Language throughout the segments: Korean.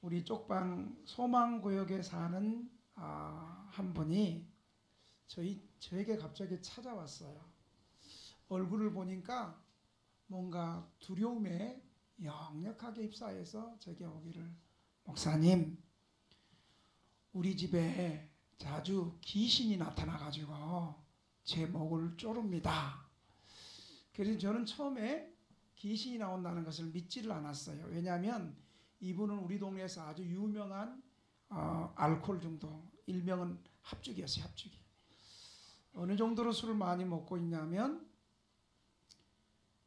우리 쪽방 소망구역에 사는 한 분이 저에게 갑자기 찾아왔어요. 얼굴을 보니까 뭔가 두려움에 역력하게 휩싸여서 제게 오기를, 목사님, 우리 집에 자주 귀신이 나타나가지고 제 목을 조릅니다. 그래서 저는 처음에 귀신이 나온다는 것을 믿지를 않았어요. 왜냐하면 이분은 우리 동네에서 아주 유명한 알코올 중독, 일명은 합죽이었어요. 합죽이. 어느 정도로 술을 많이 먹고 있냐면,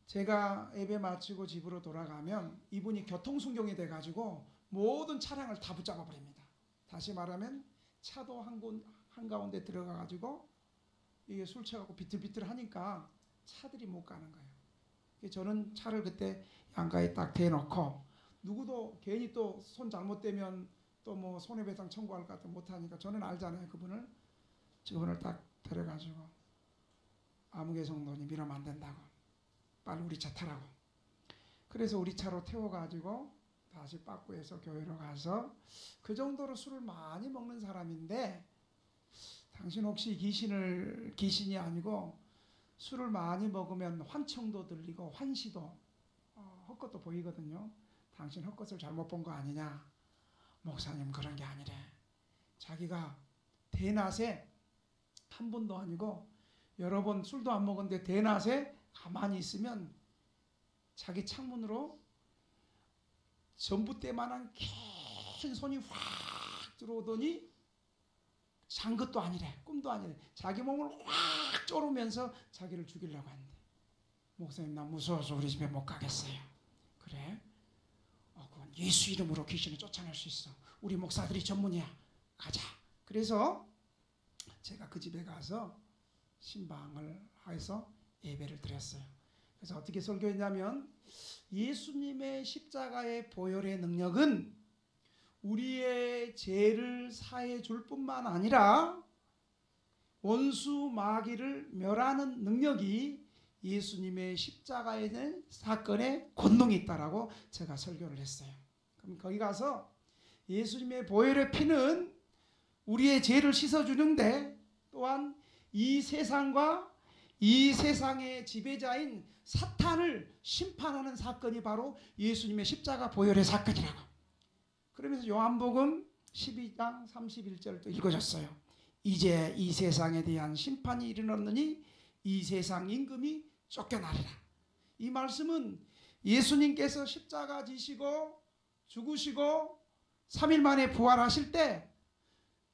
제가 예배 마치고 집으로 돌아가면 이분이 교통순경이 돼가지고 모든 차량을 다 붙잡아 버립니다. 다시 말하면 차도 한가운데 들어가가지고 이게 술 취하고 비틀비틀 하니까 차들이 못 가는 거예요. 저는 차를 그때 양가에 딱 대놓고, 누구도 괜히 또 손 잘못되면 또 뭐 손해배상 청구할 것 같아 못하니까, 저는 알잖아요. 그분을 딱 데려가지고, 아무개 정도니 밀으면 안 된다고, 빨리 우리 차 타라고. 그래서 우리 차로 태워가지고 다시 빠꾸에서 교회로 가서, 그 정도로 술을 많이 먹는 사람인데, 당신 혹시 귀신이 아니고 술을 많이 먹으면 환청도 들리고 환시도 헛것도 보이거든요. 당신 헛것을 잘못 본 거 아니냐. 목사님, 그런 게 아니래. 자기가 대낮에 한 번도 아니고 여러 번 술도 안 먹었는데 대낮에 가만히 있으면 자기 창문으로 전봇대만한 긴 손이 확 들어오더니 잔 것도 아니래. 꿈도 아니래. 자기 몸을 확 쪼르면서 자기를 죽이려고 하는데, 목사님, 나 무서워서 우리 집에 못 가겠어요. 그래? 그건 예수 이름으로 귀신을 쫓아낼 수 있어. 우리 목사들이 전문이야. 가자. 그래서 제가 그 집에 가서 신방을 해서 예배를 드렸어요. 그래서 어떻게 설교했냐면, 예수님의 십자가의 보혈의 능력은 우리의 죄를 사해 줄 뿐만 아니라 원수 마귀를 멸하는 능력이 예수님의 십자가에 대한 사건에 권능이 있다라고 제가 설교를 했어요. 그럼 거기 가서 예수님의 보혈의 피는 우리의 죄를 씻어주는데, 또한 이 세상과 이 세상의 지배자인 사탄을 심판하는 사건이 바로 예수님의 십자가 보혈의 사건이라고. 그러면서 요한복음 12장 31절을 또 읽어줬어요. 이제 이 세상에 대한 심판이 이르렀느니 이 세상 임금이 쫓겨나리라. 이 말씀은 예수님께서 십자가 지시고 죽으시고 3일 만에 부활하실 때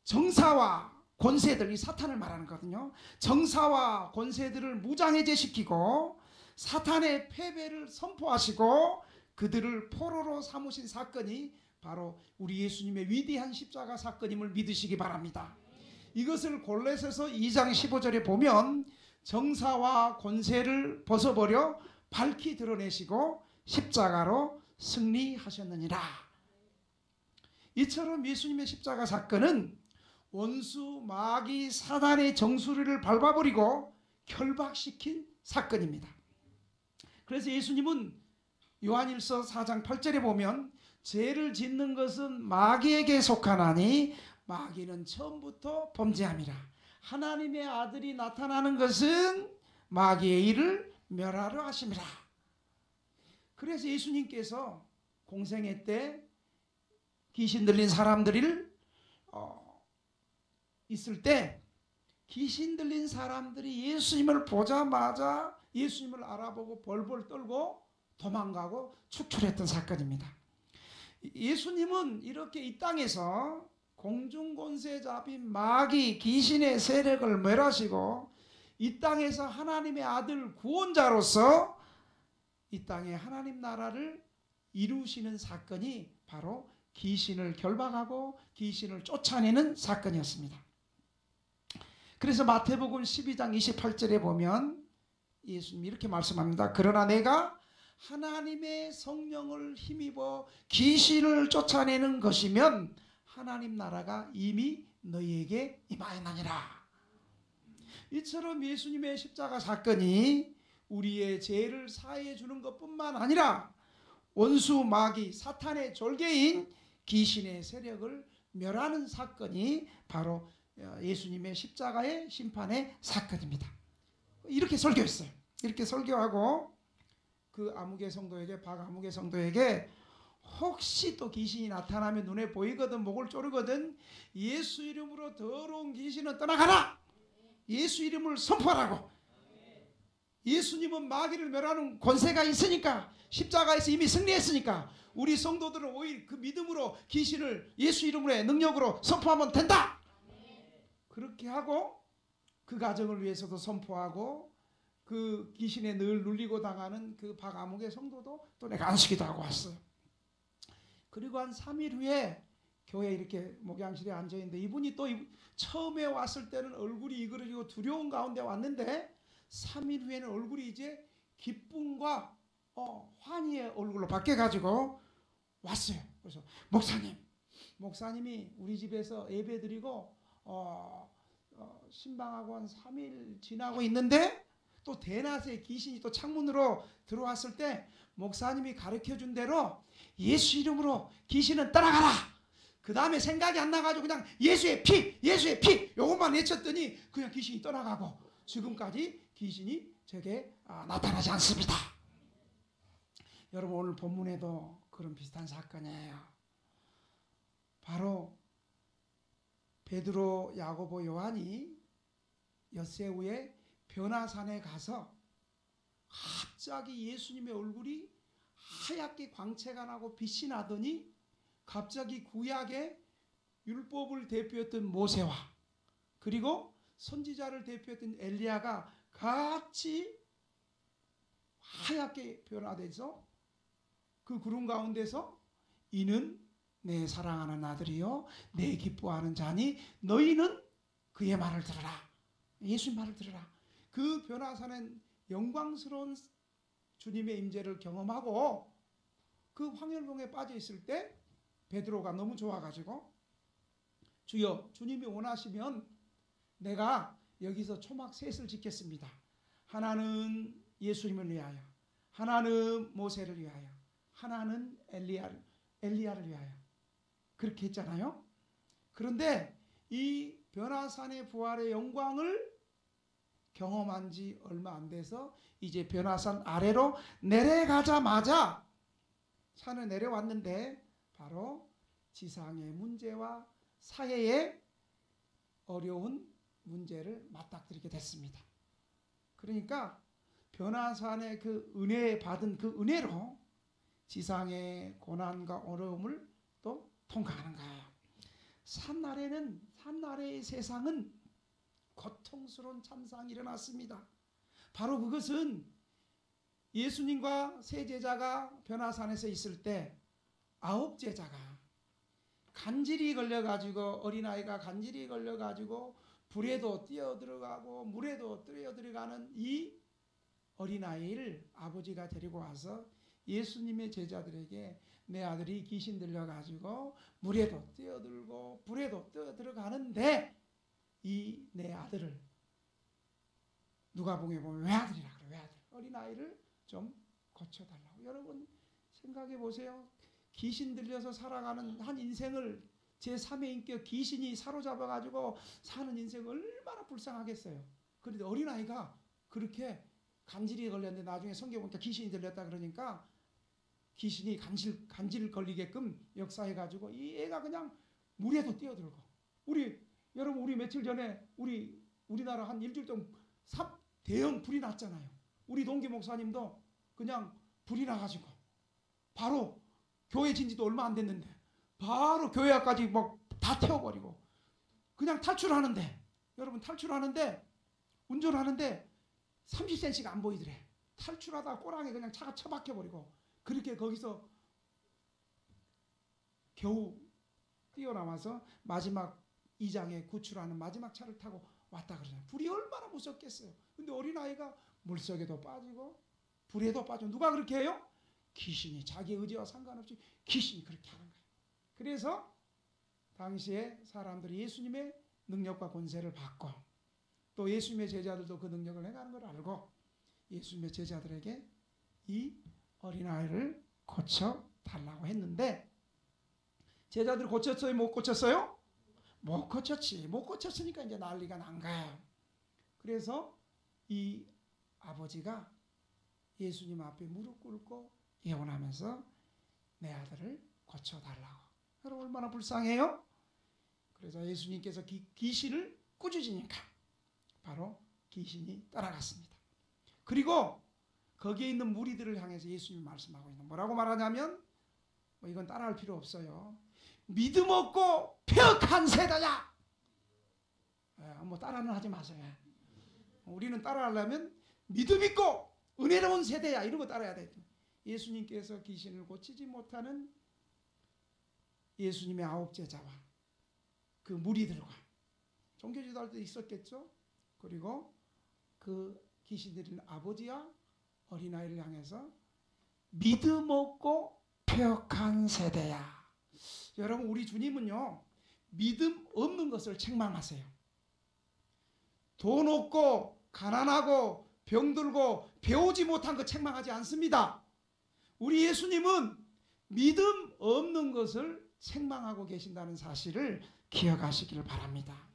정사와 권세들, 이 사탄을 말하는 거거든요. 정사와 권세들을 무장해제시키고 사탄의 패배를 선포하시고 그들을 포로로 삼으신 사건이 바로 우리 예수님의 위대한 십자가 사건임을 믿으시기 바랍니다. 이것을 골로새서 2장 15절에 보면 정사와 권세를 벗어버려 밝히 드러내시고 십자가로 승리하셨느니라. 이처럼 예수님의 십자가 사건은 원수 마귀 사단의 정수리를 밟아버리고 결박시킨 사건입니다. 그래서 예수님은 요한일서 4장 8절에 보면 죄를 짓는 것은 마귀에게 속하나니 마귀는 처음부터 범죄함이라. 하나님의 아들이 나타나는 것은 마귀의 일을 멸하려 하심이라. 그래서 예수님께서 공생애 때 귀신 들린 사람들을 있을 때 귀신 들린 사람들이 예수님을 보자마자 예수님을 알아보고 벌벌 떨고 도망가고 축출했던 사건입니다. 예수님은 이렇게 이 땅에서 공중권세 잡인 마귀 귀신의 세력을 멸하시고 이 땅에서 하나님의 아들 구원자로서 이 땅에 하나님 나라를 이루시는 사건이 바로 귀신을 결박하고 귀신을 쫓아내는 사건이었습니다. 그래서 마태복음 12장 28절에 보면 예수님이 이렇게 말씀합니다. 그러나 내가 하나님의 성령을 힘입어 귀신을 쫓아내는 것이면 하나님 나라가 이미 너희에게 임하였느니라. 이처럼 예수님의 십자가 사건이 우리의 죄를 사해 주는 것뿐만 아니라 원수 마귀 사탄의 졸개인 귀신의 세력을 멸하는 사건이 바로 예수님의 십자가의 심판의 사건입니다. 이렇게 설교했어요. 이렇게 설교하고 그 아무개 성도에게, 박아무개 성도에게 혹시 또 귀신이 나타나면 눈에 보이거든, 목을 조르거든, 예수 이름으로 더러운 귀신은 떠나가라. 예수 이름을 선포하라고. 예수님은 마귀를 멸하는 권세가 있으니까, 십자가에서 이미 승리했으니까 우리 성도들은 오히려 그 믿음으로 귀신을 예수 이름으로의 능력으로 선포하면 된다. 그렇게 하고 그 가정을 위해서도 선포하고, 그 귀신에 늘 눌리고 당하는 그 박아무개 성도도 또 내가 안수기도 하고 왔어요. 그리고 한 3일 후에 교회에 이렇게 목양실에 앉아있는데, 이분이 또 처음에 왔을 때는 얼굴이 이그러지고 두려운 가운데 왔는데 3일 후에는 얼굴이 이제 기쁨과 환희의 얼굴로 바뀌어가지고 왔어요. 그래서 목사님이 우리 집에서 예배 드리고 신방하고 한 3일 지나고 있는데 또 대낮에 귀신이 또 창문으로 들어왔을 때 목사님이 가르쳐준 대로 예수 이름으로 귀신은 떠나가라. 그 다음에 생각이 안 나가지고 그냥 예수의 피 요것만 외쳤더니 그냥 귀신이 떠나가고 지금까지 귀신이 제게 나타나지 않습니다. 여러분, 오늘 본문에도 그런 비슷한 사건이에요. 바로 베드로, 야고보, 요한이 엿새 후에 변화산에 가서 갑자기 예수님의 얼굴이 하얗게 광채가 나고 빛이 나더니 갑자기 구약의 율법을 대표했던 모세와 그리고 선지자를 대표했던 엘리야가 같이 하얗게 변화돼서 그 구름 가운데서 이는 내 사랑하는 아들이요 내 기뻐하는 자니 너희는 그의 말을 들으라. 예수님 말을 들으라. 그 변화산은 영광스러운 주님의 임재를 경험하고 그 황열봉에 빠져 있을 때 베드로가 너무 좋아가지고 주여, 주님이 원하시면 내가 여기서 초막 셋을 짓겠습니다. 하나는 예수님을 위하여, 하나는 모세를 위하여, 하나는 엘리야를 위하여. 그렇게 했잖아요. 그런데 이 변화산의 부활의 영광을 경험한 지 얼마 안 돼서 이제 변화산 아래로 내려가자마자 산을 내려왔는데 바로 지상의 문제와 사회의 어려운 문제를 맞닥뜨리게 됐습니다. 그러니까 변화산의 그 은혜 받은 그 은혜로 지상의 고난과 어려움을 또 통과하는 거예요. 산 아래의 세상은 고통스러운 참상이 일어났습니다. 바로 그것은 예수님과 세 제자가 변화산에서 있을 때 9제자가 간질이 걸려가지고, 어린아이가 간질이 걸려가지고 불에도 뛰어들어가고 물에도 뛰어들어가는 이 어린아이를 아버지가 데리고 와서 예수님의 제자들에게 내 아들이 귀신 들려가지고 물에도 뛰어들고 불에도 뛰어들어가는데 이 내 아들을 누가복음에 보면 외아들이라 그래. 외아들. 어린아이를 좀 고쳐달라고. 여러분 생각해 보세요. 귀신 들려서 살아가는 한 인생을 제3의 인격 귀신이 사로잡아가지고 사는 인생 얼마나 불쌍하겠어요. 그런데 어린아이가 그렇게 간질이 걸렸는데 나중에 성경 보니까 귀신이 들렸다 그러니까 귀신이 간질 걸리게끔 역사해가지고 이 애가 그냥 물에도 뛰어들고. 여러분 우리 며칠 전에 우리나라 한 일주일 동안 대형 불이 났잖아요. 우리 동기 목사님도 그냥 불이 나가지고 바로 교회 진지도 얼마 안 됐는데 바로 교회 앞까지 막 다 태워버리고 그냥 탈출하는데, 여러분 탈출하는데 운전하는데 30cm가 안 보이더래. 탈출하다가 꼬랑에 그냥 차가 처박혀버리고 그렇게 거기서 겨우 뛰어나와서 마지막 2장에 구출하는 마지막 차를 타고 왔다 그러잖아요. 불이 얼마나 무섭겠어요. 근데 어린아이가 물속에도 빠지고 불에도 빠지고. 누가 그렇게 해요? 귀신이. 자기 의지와 상관없이 귀신이 그렇게 하는 거예요. 그래서 당시에 사람들이 예수님의 능력과 권세를 받고 또 예수님의 제자들도 그 능력을 행하는 걸 알고 예수님의 제자들에게 이 어린아이를 고쳐달라고 했는데 제자들이 고쳤어요? 못 고쳤어요? 못 고쳤지. 못 고쳤으니까 이제 난리가 난 거예요. 그래서 이 아버지가 예수님 앞에 무릎 꿇고 예언하면서 내 아들을 고쳐달라고. 여러분 얼마나 불쌍해요? 그래서 예수님께서 귀신을 꾸짖으니까 바로 귀신이 따라갔습니다. 그리고 거기에 있는 무리들을 향해서 예수님이 말씀하고 있는 뭐라고 말하냐면 뭐 이건 따라할 필요 없어요. 믿음 없고 폐역한 세대야. 뭐 따라는 하지 마세요. 우리는 따라하려면 믿음 있고 은혜로운 세대야 이런 거 따라야 돼. 예수님께서 귀신을 고치지 못하는 예수님의 9 제자와 그 무리들과 종교지도자들도 있었겠죠. 그리고 그 귀신 들린 아버지와 어린아이를 향해서 믿음 없고 폐역한 세대야. 여러분 우리 주님은요 믿음 없는 것을 책망하세요. 돈 없고 가난하고 병들고 배우지 못한 것 책망하지 않습니다. 우리 예수님은 믿음 없는 것을 책망하고 계신다는 사실을 기억하시기를 바랍니다.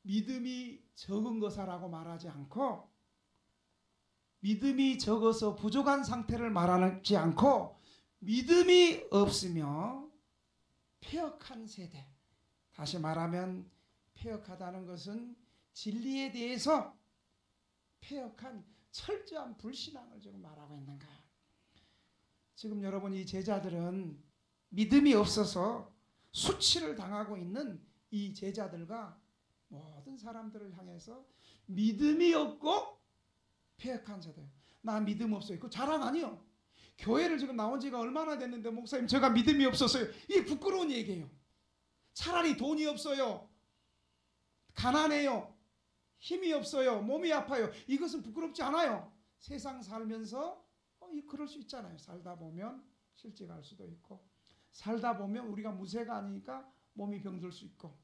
믿음이 적은 것이라고 말하지 않고 믿음이 적어서 부족한 상태를 말하지 않고 믿음이 없으며 폐역한 세대. 다시 말하면 폐역하다는 것은 진리에 대해서 폐역한 철저한 불신앙을 지금 말하고 있는 거예요. 지금 여러분 이 제자들은 믿음이 없어서 수치를 당하고 있는 이 제자들과 모든 사람들을 향해서 믿음이 없고 폐역한 세대. 나 믿음 없어요. 그 자랑 아니요. 교회를 지금 나온 지가 얼마나 됐는데 목사님 제가 믿음이 없었어요. 이게 부끄러운 얘기예요. 차라리 돈이 없어요. 가난해요. 힘이 없어요. 몸이 아파요. 이것은 부끄럽지 않아요. 세상 살면서 그럴 수 있잖아요. 살다 보면 실직 할 수도 있고 살다 보면 우리가 무쇠가 아니니까 몸이 병들 수 있고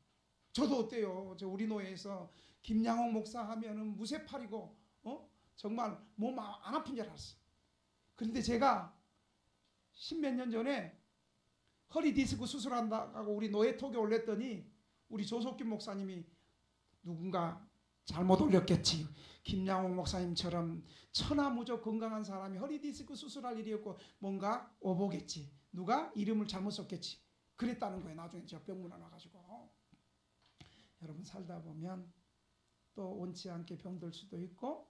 저도 어때요. 우리 노예에서 김양홍 목사 하면은 무쇠팔이고 정말 몸 안 아픈 줄 알았어. 그런데 제가 10몇 년 전에 허리 디스크 수술한다고 우리 노예톡에 올렸더니 우리 조석균 목사님이 누군가 잘못 올렸겠지. 김양홍 목사님처럼 천하무적 건강한 사람이 허리 디스크 수술할 일이 없고 뭔가 오보겠지. 누가 이름을 잘못 썼겠지. 그랬다는 거예요. 나중에 저 병문안 와가지고. 여러분 살다 보면 또 원치 않게 병들 수도 있고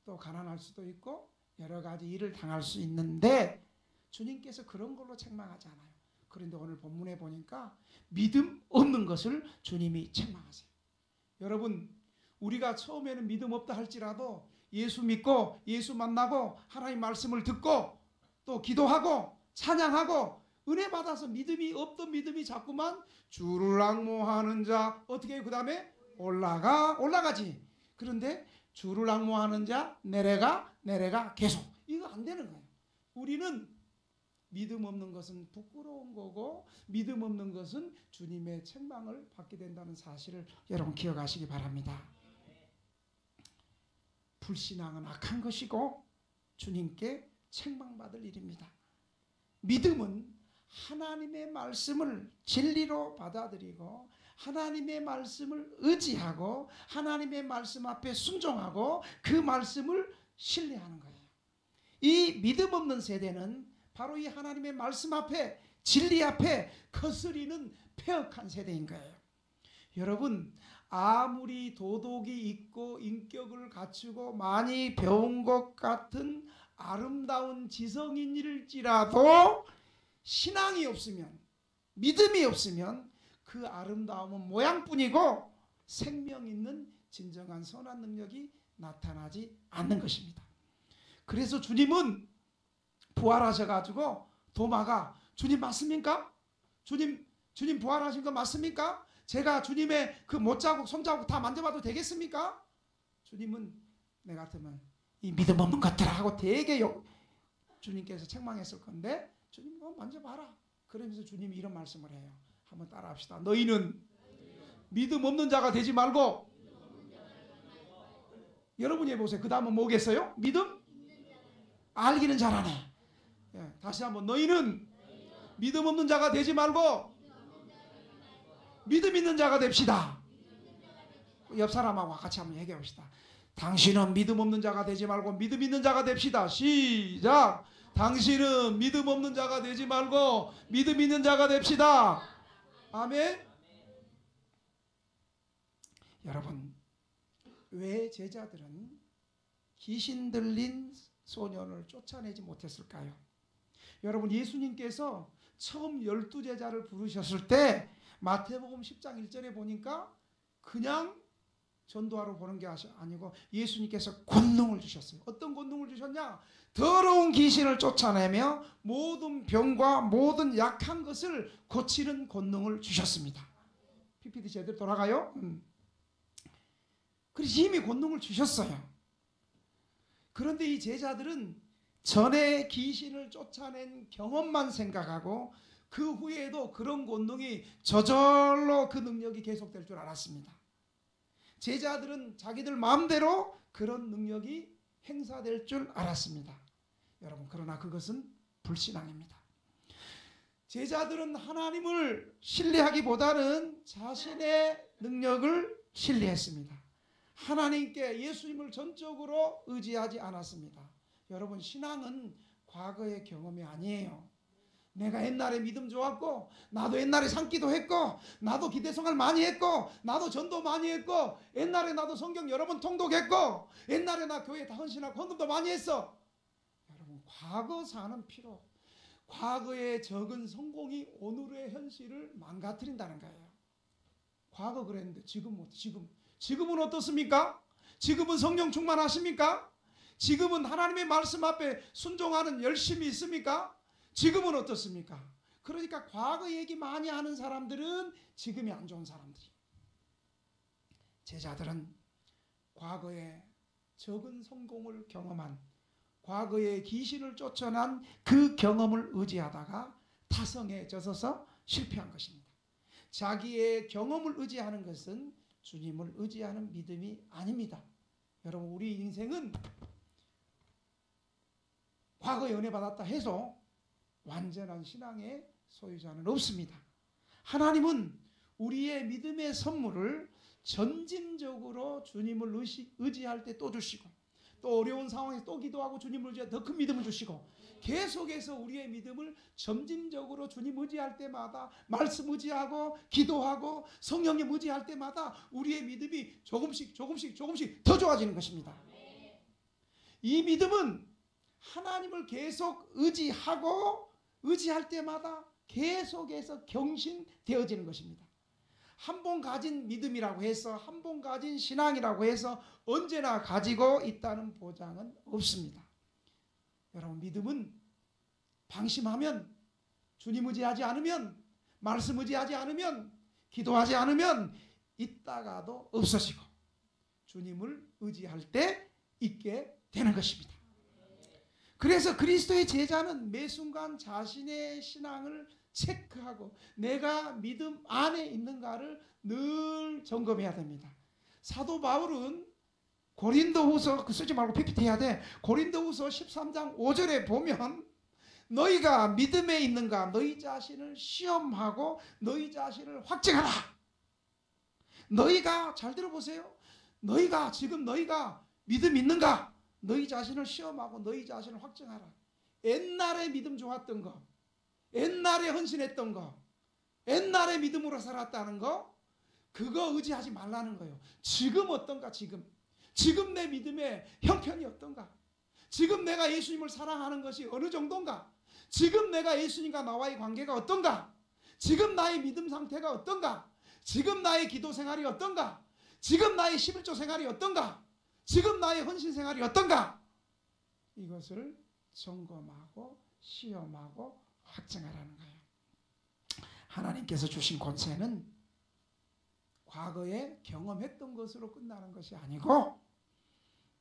또 가난할 수도 있고 여러 가지 일을 당할 수 있는데 주님께서 그런 걸로 책망하지 않아요. 그런데 오늘 본문에 보니까 믿음 없는 것을 주님이 책망하세요. 여러분 우리가 처음에는 믿음 없다 할지라도 예수 믿고 예수 만나고 하나님 말씀을 듣고 또 기도하고 찬양하고 은혜 받아서 믿음이 없던 믿음이 자꾸만 주를 앙모하는 자 어떻게 해요? 그 다음에 올라가지. 그런데 주를 앙모하는 자 내려가 계속 이거 안 되는 거예요. 우리는 믿음 없는 것은 부끄러운 거고 믿음 없는 것은 주님의 책망을 받게 된다는 사실을 여러분 기억하시기 바랍니다. 불신앙은 악한 것이고 주님께 책망받을 일입니다. 믿음은 하나님의 말씀을 진리로 받아들이고 하나님의 말씀을 의지하고 하나님의 말씀 앞에 순종하고 그 말씀을 신뢰하는 거예요. 이 믿음 없는 세대는 바로 이 하나님의 말씀 앞에 진리 앞에 거스리는 폐역한 세대인 거예요. 여러분 아무리 도덕이 있고 인격을 갖추고 많이 배운 것 같은 아름다운 지성인일지라도 신앙이 없으면 믿음이 없으면 그 아름다움은 모양뿐이고 생명 있는 진정한 선한 능력이 나타나지 않는 것입니다. 그래서 주님은 부활하셔가지고 도마가 주님 맞습니까? 주님 부활하신 거 맞습니까? 제가 주님의 그 못자국 손자국 다 만져봐도 되겠습니까? 주님은 내 같으면 이 믿음 없는 것들아 하고 되게 주님께서 책망했을 건데 주님 만져봐라. 그러면서 주님이 이런 말씀을 해요. 한번 따라합시다. 너희는 믿음 없는 자가 되지 말고 여러분이 해보세요. 그 다음은 뭐겠어요? 믿음? 알기는 잘하네. 예, 다시 한번 너희는 믿음 없는 자가 되지 말고 믿음 있는 자가 됩시다. 옆 사람하고 같이 한번 얘기해 봅시다. 당신은 믿음 없는 자가 되지 말고 믿음 있는 자가 됩시다. 시작. 당신은 믿음 없는 자가 되지 말고 믿음 있는 자가 됩시다. 아멘. 여러분, 왜 제자들은 귀신 들린 소년을 쫓아내지 못했을까요? 여러분, 예수님께서 처음 12제자를 부르셨을 때 마태복음 10장 1절에 보니까 그냥 전도하러 보는 게 아니고 예수님께서 권능을 주셨어요. 어떤 권능을 주셨냐? 더러운 귀신을 쫓아내며 모든 병과 모든 약한 것을 고치는 권능을 주셨습니다. PPT 제대로 돌아가요? 그래서 이미 권능을 주셨어요. 그런데 이 제자들은 전에 귀신을 쫓아낸 경험만 생각하고 그 후에도 그런 권능이 저절로 그 능력이 계속될 줄 알았습니다. 제자들은 자기들 마음대로 그런 능력이 행사될 줄 알았습니다. 여러분, 그러나 그것은 불신앙입니다. 제자들은 하나님을 신뢰하기보다는 자신의 능력을 신뢰했습니다. 하나님께 예수님을 전적으로 의지하지 않았습니다. 여러분, 신앙은 과거의 경험이 아니에요. 내가 옛날에 믿음 좋았고, 나도 옛날에 산기도 했고, 나도 기대생활 많이 했고, 나도 전도 많이 했고, 옛날에 나도 성경 여러 번 통독했고, 옛날에 나 교회 다 헌신하고 헌금도 많이 했어. 여러분, 과거 사는 필요, 과거의 적은 성공이 오늘의 현실을 망가뜨린다는 거예요. 과거 그랬는데 지금 못. 지금은 어떻습니까? 지금은 성령 충만하십니까? 지금은 하나님의 말씀 앞에 순종하는 열심이 있습니까? 지금은 어떻습니까? 그러니까 과거 얘기 많이 하는 사람들은 지금이 안 좋은 사람들이에요. 제자들은 과거에 적은 성공을 경험한, 과거에 귀신을 쫓아난 그 경험을 의지하다가 타성에 젖어서 실패한 것입니다. 자기의 경험을 의지하는 것은 주님을 의지하는 믿음이 아닙니다. 여러분, 우리 인생은 과거에 은혜 받았다 해서 완전한 신앙의 소유자는 없습니다. 하나님은 우리의 믿음의 선물을 점진적으로 주님을 의지할 때 또 주시고, 또 어려운 상황에서 또 기도하고 주님을 의지할 때 더 큰 믿음을 주시고, 계속해서 우리의 믿음을 점진적으로 주님 의지할 때마다, 말씀 의지하고 기도하고 성령님 의지할 때마다 우리의 믿음이 조금씩 더 좋아지는 것입니다. 이 믿음은 하나님을 계속 의지할 때마다 계속해서 경신되어지는 것입니다. 한 번 가진 믿음이라고 해서, 한 번 가진 신앙이라고 해서 언제나 가지고 있다는 보장은 없습니다. 여러분, 믿음은 방심하면, 주님 의지하지 않으면, 말씀 의지하지 않으면, 기도하지 않으면 있다가도 없어지고 주님을 의지할 때 있게 되는 것입니다. 그래서 그리스도의 제자는 매 순간 자신의 신앙을 체크하고 내가 믿음 안에 있는가를 늘 점검해야 됩니다. 사도 바울은 고린도후서, 쓰지 말고 PPT 해야 돼. 고린도후서 13장 5절에 보면 너희가 믿음에 있는가 너희 자신을 시험하고 너희 자신을 확증하라. 너희가, 잘 들어보세요. 너희가 믿음 있는가 너희 자신을 시험하고 너희 자신을 확증하라. 옛날에 믿음 좋았던 거, 옛날에 헌신했던 거, 옛날에 믿음으로 살았다는 거, 그거 의지하지 말라는 거예요. 지금 어떤가? 지금 내 믿음의 형편이 어떤가? 지금 내가 예수님을 사랑하는 것이 어느 정도인가? 지금 내가 예수님과 나와의 관계가 어떤가? 지금 나의 믿음 상태가 어떤가? 지금 나의 기도 생활이 어떤가? 지금 나의 11조 생활이 어떤가? 지금 나의 헌신 생활이 어떤가? 이것을 점검하고 시험하고 확증하라는 거예요. 하나님께서 주신 권세는 과거에 경험했던 것으로 끝나는 것이 아니고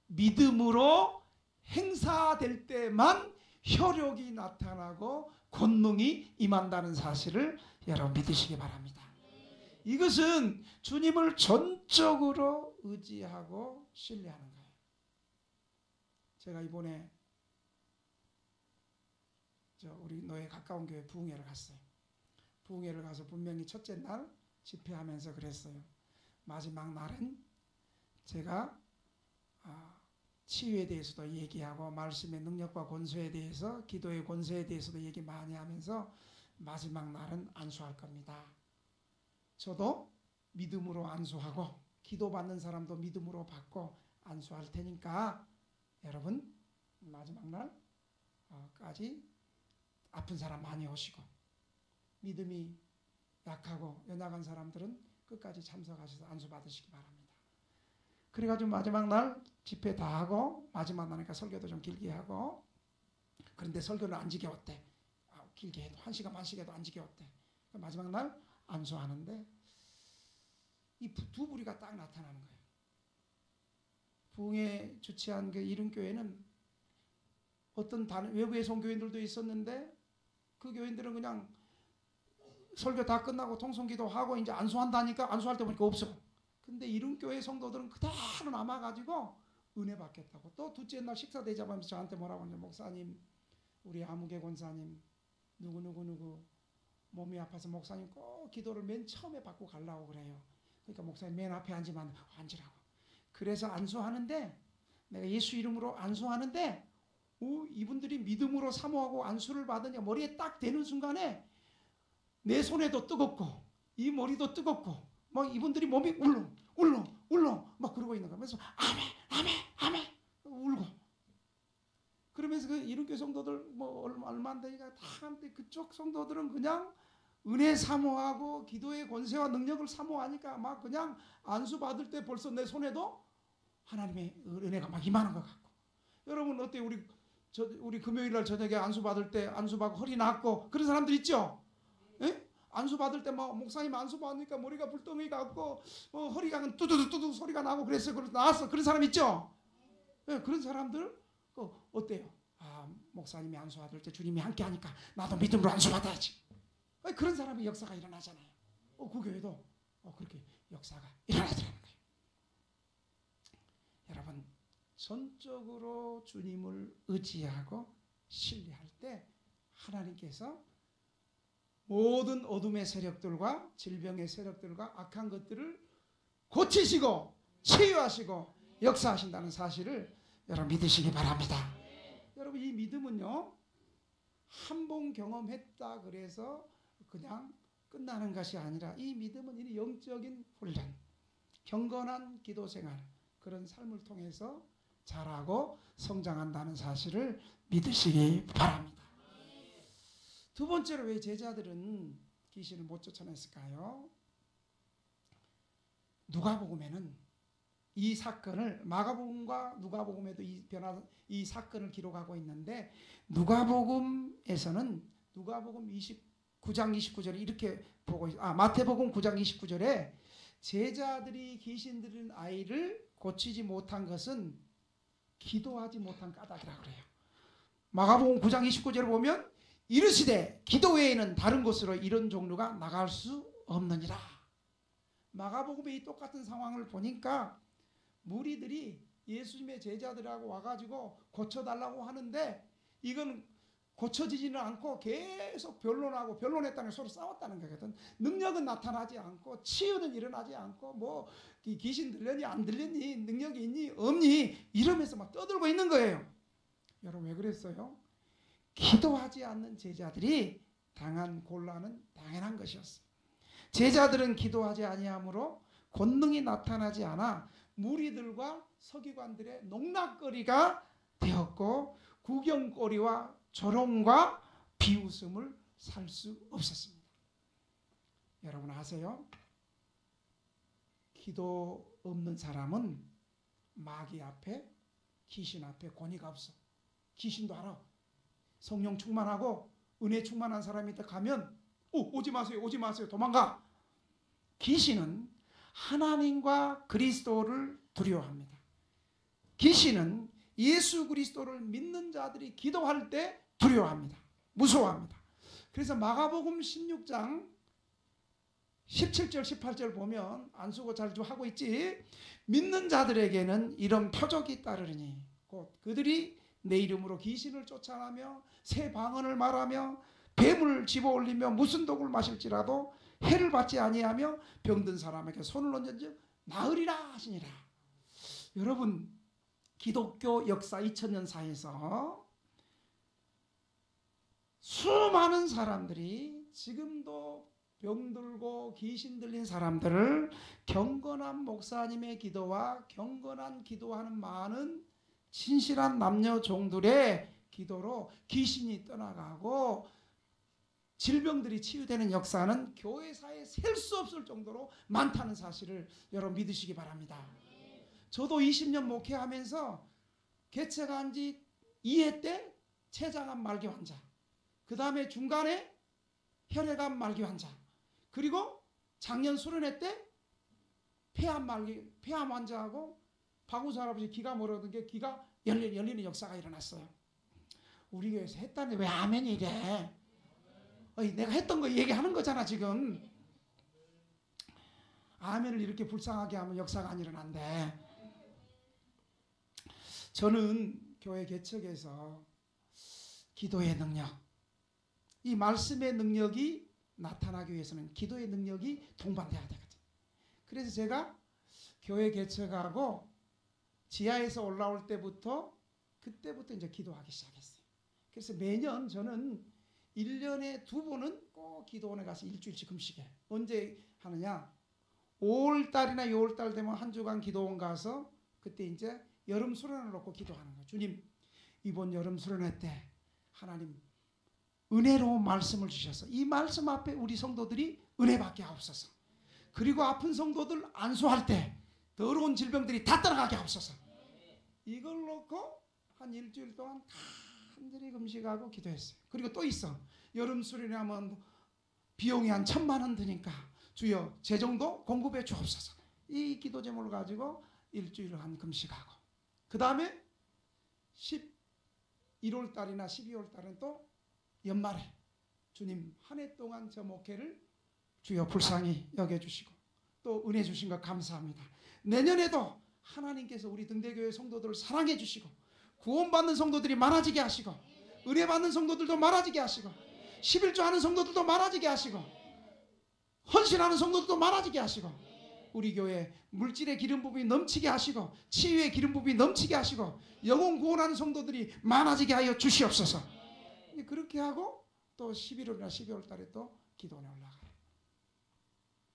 믿음으로 행사될 때만 효력이 나타나고 권능이 임한다는 사실을 여러분 믿으시기 바랍니다. 이것은 주님을 전적으로 의지하고 신뢰하는 거예요. 제가 이번에 우리 노예 가까운 교회 부흥회를 갔어요. 부흥회를 가서 분명히 첫째 날 집회하면서 그랬어요. 마지막 날은 제가 치유에 대해서도 얘기하고 말씀의 능력과 권세에 대해서, 기도의 권세에 대해서도 얘기 많이 하면서 마지막 날은 안수할 겁니다. 저도 믿음으로 안수하고 기도받는 사람도 믿음으로 받고 안수할 테니까 여러분 마지막 날까지 아픈 사람 많이 오시고, 믿음이 약하고 연약한 사람들은 끝까지 참석하셔서 안수 받으시기 바랍니다. 그래가지고 마지막 날 집회 다 하고, 마지막 날이니까 설교도 좀 길게 하고, 그런데 설교는 안 지겨웠대. 길게 해도 1시간 반씩 해도 안 지겨웠대. 마지막 날 안수하는데 이 두 부류가 딱 나타나는 거예요. 부흥회 주최한 그 이른교회는 어떤 다른 외부의 성교인들도 있었는데, 그 교인들은 그냥 설교 다 끝나고 통성기도 하고 이제 안수한다니까 안수할 때 보니까 없어. 근데 이른교회 성도들은 그대로 남아가지고 은혜 받겠다고. 또 둘째 날 식사 대접하면서 저한테 뭐라고 하냐면, 목사님, 우리 아무개 권사님 누구 몸이 아파서 목사님 꼭 기도를 맨 처음에 받고 가려고 그래요. 그러니까 목사님 맨 앞에 앉으라고. 그래서 안수하는데, 내가 예수 이름으로 안수하는데 이분들이 믿음으로 사모하고 안수를 받으냐 머리에 딱 대는 순간에 내 손에도 뜨겁고 이 머리도 뜨겁고 막 이분들이 몸이 울렁 막 그러고 있는 거야. 그래서 아멘 울고. 그러면서 그 이른교회 성도들 뭐 얼마 안 되니까 다 하는데, 그쪽 성도들은 그냥 은혜 사모하고 기도의 권세와 능력을 사모하니까 막 그냥 안수 받을 때 벌써 내 손에도 하나님의 은혜가 막 임하는 것 같고. 여러분 어때요? 우리 금요일 날 저녁에 안수 받을 때 안수 받고 허리 났고 그런 사람들 있죠? 예? 안수 받을 때 막 목사님 안수 받으니까 머리가 불덩이 같고 허리가 뚜두둑 소리가 나고 그랬어요. 그래서 나왔어. 그런 사람 있죠? 예, 그런 사람들 어때요? 목사님이 안수 받을 때 주님이 함께 하니까 나도 믿음으로 안수 받아야지. 그런 사람의 역사가 일어나잖아요. 그 교회도 그렇게 역사가 일어나더라는 거예요. 여러분, 전적으로 주님을 의지하고 신뢰할 때 하나님께서 모든 어둠의 세력들과 질병의 세력들과 악한 것들을 고치시고 치유하시고 역사하신다는 사실을 여러분 믿으시기 바랍니다. 여러분, 이 믿음은요, 한 번 경험했다 그래서 그냥 끝나는 것이 아니라, 이 믿음은 이 영적인 훈련, 경건한 기도 생활, 그런 삶을 통해서 자라고 성장한다는 사실을 믿으시기 바랍니다. 두 번째로, 왜 제자들은 귀신을 못 쫓아냈을까요? 누가복음에는 이 사건을, 마가복음과 누가복음에도 이 사건을 기록하고 있는데, 누가복음에서는 누가복음 9장 29절에 이렇게 보고 마태복음 9장 29절에 제자들이 귀신 들린 아이를 고치지 못한 것은 기도하지 못한 까닭이라고 그래요. 마가복음 9장 29절을 보면 이르시되 기도 외에는 다른 곳으로 이런 종류가 나갈 수 없느니라. 마가복음의 이 똑같은 상황을 보니까 무리들이 예수님의 제자들하고 와가지고 고쳐달라고 하는데, 이건 고쳐지지는 않고 계속 변론했다는 서로 싸웠다는 거거든. 능력은 나타나지 않고 치유는 일어나지 않고 뭐 귀신 들렸니 안 들렸니 능력이 있니 없니 이러면서 막 떠들고 있는 거예요. 여러분, 왜 그랬어요? 기도하지 않는 제자들이 당한 곤란은 당연한 것이었어요. 제자들은 기도하지 아니하므로 권능이 나타나지 않아 무리들과 서기관들의 농락거리가 되었고, 구경거리와 조롱과 비웃음을 살 수 없었습니다. 여러분 아세요? 기도 없는 사람은 마귀 앞에, 귀신 앞에 권위가 없어. 귀신도 알아. 성령 충만하고 은혜 충만한 사람이 딱 가면 오지 마세요 도망가. 귀신은 하나님과 그리스도를 두려워합니다. 귀신은 예수 그리스도를 믿는 자들이 기도할 때 두려워합니다. 무서워합니다. 그래서 마가복음 16장 17절 18절 보면, 안수고 잘 하고 있지? 믿는 자들에게는 이런 표적이 따르니 곧 그들이 내 이름으로 귀신을 쫓아내며 새 방언을 말하며 뱀을 집어올리며 무슨 독을 마실지라도 해를 받지 아니하며 병든 사람에게 손을 얹은즉 나으리라 하시니라. 여러분, 기독교 역사 2000년사에서 수많은 사람들이 지금도 병들고 귀신 들린 사람들을 경건한 목사님의 기도와 경건한 기도하는 많은 진실한 남녀 종들의 기도로 귀신이 떠나가고 질병들이 치유되는 역사는 교회사에 셀 수 없을 정도로 많다는 사실을 여러분 믿으시기 바랍니다. 저도 20년 목회하면서 개척한 지 2회 때 췌장암 말기 환자, 그 다음에 중간에 혈액암 말기 환자, 그리고 작년 수련회 때 폐암 환자하고 박우수 할아버지 기가 멀어든 게 기가 열리는 역사가 일어났어요. 우리 교회에서 했다는데 왜 아멘이 이래? 내가 했던 거 얘기하는 거잖아 지금. 아멘을 이렇게 불쌍하게 하면 역사가 안 일어난대. 저는 교회 개척에서 기도의 능력, 이 말씀의 능력이 나타나기 위해서는 기도의 능력이 동반돼야 되거든요. 그래서 제가 교회 개척하고 지하에서 올라올 때부터 그때부터 이제 기도하기 시작했어요. 그래서 매년 저는 1년에 2번은 꼭 기도원에 가서 일주일씩 금식해. 언제 하느냐? 5월달이나 6월달 되면 한 주간 기도원 가서 그때 이제 여름 수련을 놓고 기도하는 거예요. 주님, 이번 여름 수련회 때 하나님 은혜로운 말씀을 주셔서 이 말씀 앞에 우리 성도들이 은혜받게 하옵소서. 그리고 아픈 성도들 안수할 때 더러운 질병들이 다 떠나가게 하옵소서. 이걸 놓고 한 일주일 동안 간절히 금식하고 기도했어요. 그리고 또 있어. 여름 수련회 하면 비용이 한 1,000만 원 드니까 주여 재정도 공급해 주옵소서. 이 기도 제목을 가지고 일주일을 한 금식하고, 그 다음에 11월 달이나 12월 달은 또 연말에 주님 한 해 동안 저 목회를 주여 불쌍히 여겨주시고 또 은혜 주신 것 감사합니다. 내년에도 하나님께서 우리 등대교회 성도들을 사랑해 주시고 구원받는 성도들이 많아지게 하시고 은혜 받는 성도들도 많아지게 하시고 11조 하는 성도들도 많아지게 하시고 헌신하는 성도들도 많아지게 하시고 우리 교회 물질의 기름 부음이 넘치게 하시고 치유의 기름 부음이 넘치게 하시고 영혼 구원하는 성도들이 많아지게 하여 주시옵소서. 그렇게 하고 또 11월이나 12월 달에 또 기도원에 올라가요.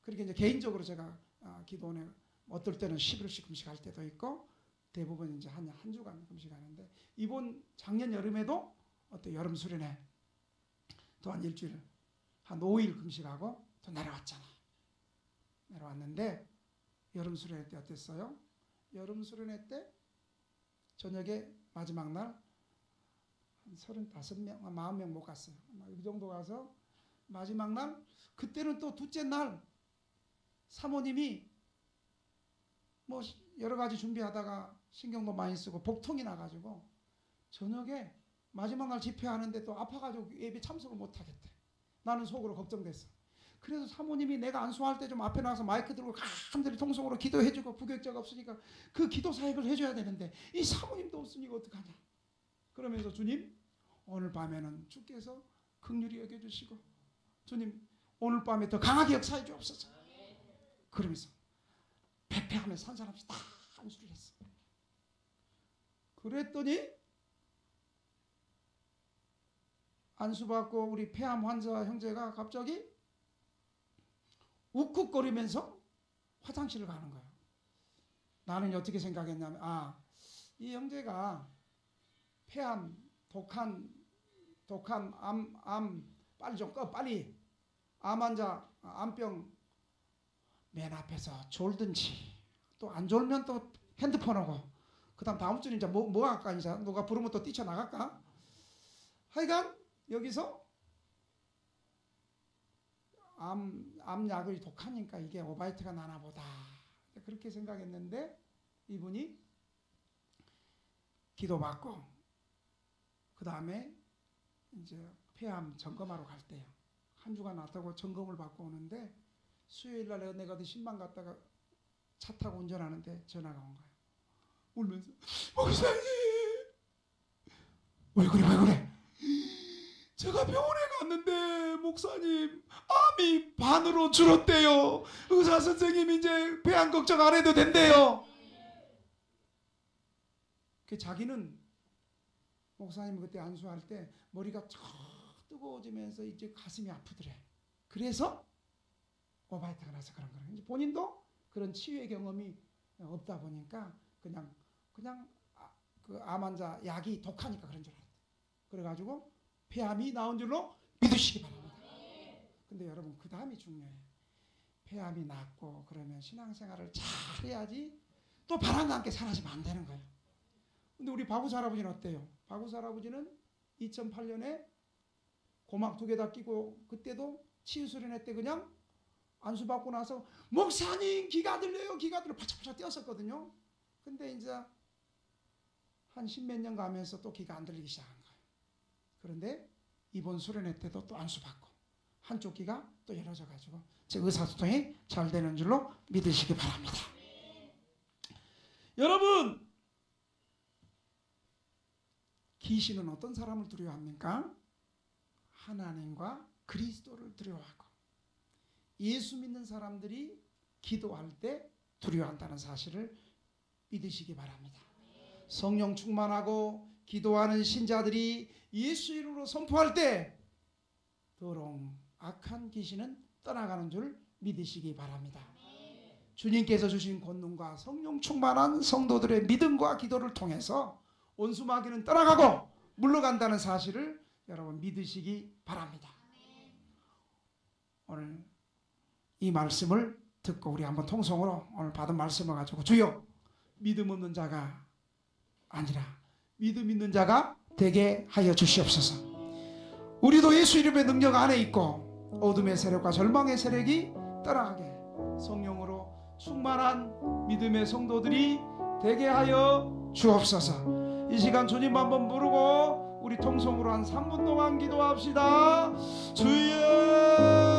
그렇게 이제 개인적으로 제가 기도원에 어떨 때는 11월씩 금식할 때도 있고 대부분 이제 한 주간 금식하는데, 이번 작년 여름에도 어떤 여름 수련회 또 한 일주일 한 5일 금식하고 또 내려왔는데 여름 수련회 때 어땠어요? 여름 수련회 때 저녁에 마지막 날 한 35명, 40명 못 갔어요. 이 정도 가서 마지막 날, 그때는 또 둘째 날 사모님이 뭐 여러 가지 준비하다가 신경도 많이 쓰고 복통이 나가지고 저녁에 마지막 날 집회하는데 또 아파가지고 예배 참석을 못 하겠대. 나는 속으로 걱정됐어. 그래서 사모님이 내가 안수할 때 좀 앞에 나가서 마이크 들고 간절히 통성으로 기도해주고 부격자가 없으니까 그 기도 사역을 해줘야 되는데 이 사모님도 없으니까 어떡하냐. 그러면서 주님 오늘 밤에는 주께서 긍휼히 여겨주시고 주님 오늘 밤에 더 강하게 역사해 주옵소서. 그러면서 배패하면서 한 사람씩 다 안수를 했어. 그랬더니 안수받고 우리 폐암 환자 형제가 갑자기 욱욱거리면서 화장실을 가는 거예요. 나는 어떻게 생각했냐면 이 형제가 폐암, 독한 암 빨리 좀 꺼, 빨리 암 환자, 암병 맨 앞에서 졸든지 또 안 졸면 또 핸드폰 하고 그 다음 주는 이제 뭐 할까, 이제 누가 부르면 또 뛰쳐나갈까. 하여간 여기서 암약을 독하니까 이게 오바이트가 나나 보다 그렇게 생각했는데, 이분이 기도받고 그 다음에 이제 폐암 점검하러 갈 때요. 한 주간 낫다고 점검을 받고 오는데 수요일날 내가 어디 신방 갔다가 차 타고 운전하는데 전화가 온 거예요. 울면서 목사님 왜 그래? 제가 병원에 갔는데 목사님 암이 반으로 줄었대요. 의사 선생님 이제 배암 걱정 안 해도 된대요. 그 자기는 목사님 그때 안수할 때 머리가 쫙 뜨거워지면서 이제 가슴이 아프더래. 그래서 오바이트가 나서 그런 거예요. 본인도 그런 치유의 경험이 없다 보니까 그냥 그 암 환자 약이 독하니까 그런 줄 알았대. 그래가지고 폐암이 나온 줄로 믿으시기 바랍니다. 근데 여러분 그 다음이 중요해요. 폐암이 낫고 그러면 신앙생활을 잘 해야지 또 바람과 함께 사라지면 안 되는 거예요. 근데 우리 박우사 할아버지는 어때요? 박우사 할아버지는 2008년에 고막 2개 다 끼고 그때도 치유수련회 때 그냥 안수받고 나서 목사님 기가 들려요 바짝바짝 뛰었었거든요. 근데 이제 한 10몇 년 가면서 또 기가 안 들리기 시작한 거예요. 그런데 이번 수련회 때도 또 안수받고 한쪽 귀가 또 열어져 가지고 제 의사소통이 잘 되는 줄로 믿으시기 바랍니다. 여러분, 귀신은 어떤 사람을 두려워합니까? 하나님과 그리스도를 두려워하고 예수 믿는 사람들이 기도할 때 두려워한다는 사실을 믿으시기 바랍니다. 성령 충만하고 기도하는 신자들이 예수 이름으로 선포할 때 더러운 악한 귀신은 떠나가는 줄 믿으시기 바랍니다. 주님께서 주신 권능과 성령 충만한 성도들의 믿음과 기도를 통해서 온수마귀는 떠나가고 물러간다는 사실을 여러분 믿으시기 바랍니다. 오늘 이 말씀을 듣고 우리 한번 통성으로 오늘 받은 말씀을 가지고 주여 믿음 없는 자가 아니라 믿음 있는 자가 되게 하여 주시옵소서. 우리도 예수 이름의 능력 안에 있고 어둠의 세력과 절망의 세력이 떠나가게 성령으로 충만한 믿음의 성도들이 되게 하여 주옵소서. 이 시간 주님 한번 부르고 우리 통성으로 한 3분 동안 기도합시다. 주여